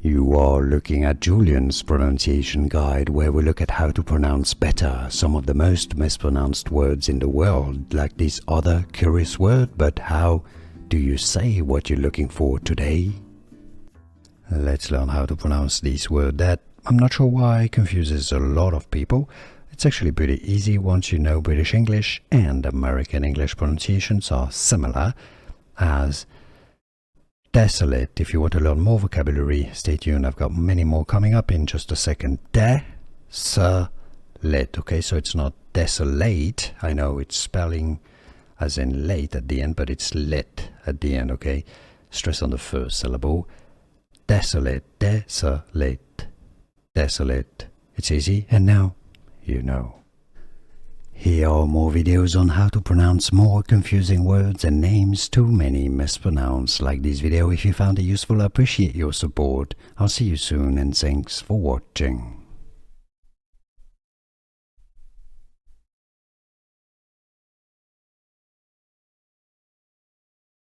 You are looking at Julian's pronunciation guide, where we look at how to pronounce better some of the most mispronounced words in the world, like this other curious word. But how do you say what you're looking for today? Let's learn how to pronounce this word that I'm not sure why confuses a lot of people. It's actually pretty easy once you know British English and American English pronunciations are similar, as desolate. If you want to learn more vocabulary, stay tuned. I've got many more coming up in just a second. Desolate. Okay, so it's not desolate. I know it's spelling as in late at the end, but it's lit at the end. Okay, stress on the first syllable. Desolate, desolate, desolate. It's easy, and now you know. Here are more videos on how to pronounce more confusing words and names too many mispronounced. Like this video if you found it useful. I appreciate your support. I'll see you soon, and thanks for watching.